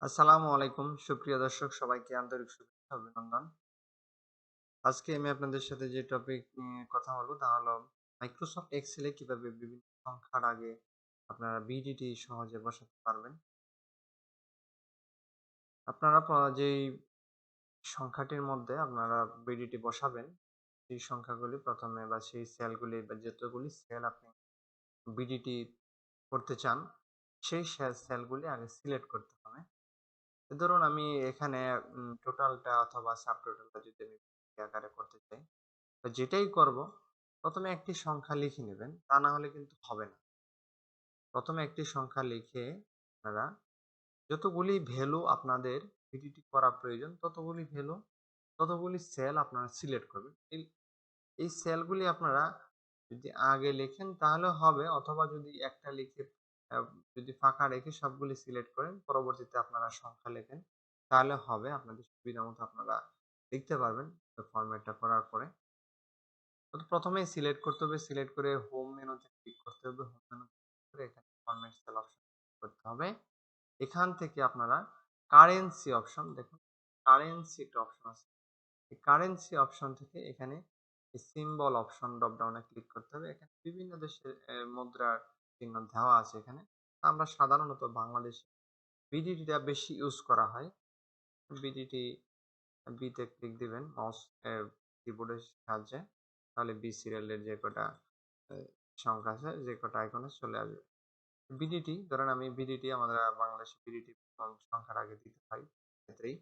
আসসালামু আলাইকুম সুপ্রিয় দর্শক সবাইকে আন্তরিক শুভেচ্ছা অভিনন্দন। আজকে আমি আপনাদের সাথে যে টপিক নিয়ে কথা বলবো তা হলো মাইক্রোসফট এক্সেলে কিভাবে বিভিন্ন সংখ্যার আগে আপনারা বিডিটি সহজে বসাতে পারবেন। আপনারা যেই সংখ্যাটির মধ্যে আপনারা বিডিটি বসাবেন সেই সংখ্যাগুলি প্রথমে বা সেই সেলগুলি বা যতগুলি সেল আপনি বিডিটি করতে চান সেই সেলগুলি আগে সিলেক্ট করতে হবে। ধরুন আমি এখানে টোটালটা অথবা সাব টোটালটা যদি আমি আকারে করতে চাই, তো যেটাই করব প্রথমে একটি সংখ্যা লিখে নেবেন, তা না হলে কিন্তু হবে না। প্রথমে একটি সংখ্যা লিখে আপনারা যতগুলি ভ্যালু আপনাদের ভিডিটি করা প্রয়োজন ততগুলি ভ্যালু ততগুলি সেল আপনারা সিলেক্ট করবেন। এই সেলগুলি আপনারা যদি আগে লেখেন তাহলে হবে, অথবা যদি একটা লিখে যদি ফাঁকা রেখে সবগুলি সিলেক্ট করেন পরবর্তীতে আপনারা সংখ্যা লেখেন তাহলে হবে। আপনাদের সুবিধা মতো আপনারা লিখতে পারবেন ফরম্যাটটা করার পরে। তো প্রথমেই সিলেক্ট করতে হবে, সিলেক্ট করে হোম মেনুতে ক্লিক করতে হবে, হোম মেনু করে এখানে ফরম্যাট সেল অপশন করতে হবে। এখান থেকে আপনারা কারেন্সি অপশন দেখুন, কারেন্সি একটা অপশন আছে, এই কারেন্সি অপশন থেকে এখানে সিম্বল অপশন ড্রপ ডাউনে ক্লিক করতে হবে। এখানে বিভিন্ন দেশের মুদ্রার চিহ্ন দেওয়া আছে এখানে। আমরা সাধারণত বাংলাদেশে বিডিটিটা বেশি ইউজ করা হয়। বিডিটি বি তে ক্লিক দিবেন মাউস কিবোর্ডের সাহায্যে, তাহলে বি সিরিয়ালের যে কটা সংখ্যা আছে যে কটা আইকনে চলে আসবে। বিডিটি ধরেন আমি বিডিটি আমাদের বাংলাদেশে বিডিটি সংখ্যার আগে দিতে হয় ক্ষেত্রেই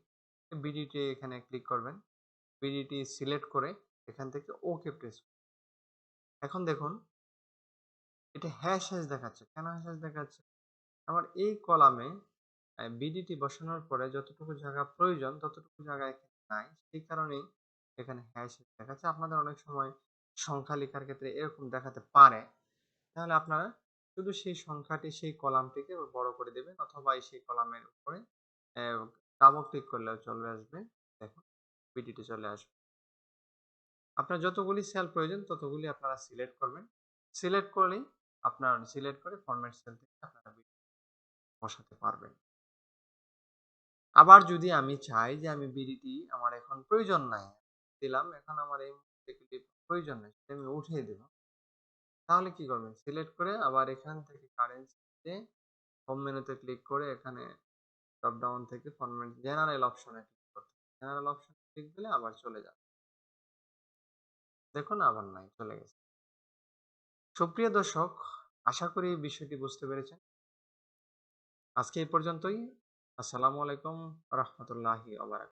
বিডিটি এখানে ক্লিক করবেন। বিডিটি সিলেক্ট করে এখান থেকে ওকে প্রেস। এখন দেখুন এটা হ্যাশ দেখাচ্ছে। কেন হ্যাশ দেখাচ্ছে? আমার এই কলামে বিডিটি বসানোর পরে যতটুকু জায়গা প্রয়োজন ততটুকু জায়গা এখানে নাই। সেই কারণেই এখানে হ্যাশ দেখাচ্ছে। আপনাদের অনেক সময় সংখ্যা লেখার ক্ষেত্রে এরকম দেখাতে পারে। তাহলে আপনারা শুধু সেই সংখ্যাটি সেই কলামটিকে বড় করে দেবেন, অথবা সেই কলামের উপরে ডাবল ক্লিক করলেও চলে আসবে। দেখুন বিডিটি চলে আসবে। আপনার যতগুলি সেল প্রয়োজন ততগুলি আপনারা সিলেক্ট করবেন। সিলেক্ট করলেই আপনার সিলেক্ট করে ফরম্যাট সেল থেকে আপনারা বসাতে পারবেন। আবার যদি আমি চাই যে আমি বিডিটি আমার এখন প্রয়োজন নাই, দিলাম এখন আমার এই মুহূর্তে প্রয়োজন নেই, সেটা আমি উঠিয়ে দেব। তাহলে কি করবেন? সিলেক্ট করে আবার এখান থেকে কারেন্সিতে হোম মেনুতে ক্লিক করে এখানে ড্রপ ডাউন থেকে ফরম্যাট জেনারেল অপশনে ক্লিক করতে হবে। জেনারেল অপশনে ক্লিক দিলে আবার চলে যাবে। দেখুন আবার নাই, চলে গেছে। সুপ্রিয় দর্শক, আশা করি এই বিষয়টি বুঝতে পেরেছেন। আজকে এই পর্যন্তই। আসসালামু আলাইকুম ওয়া রাহমাতুল্লাহি ওয়া বারাকাতুহু।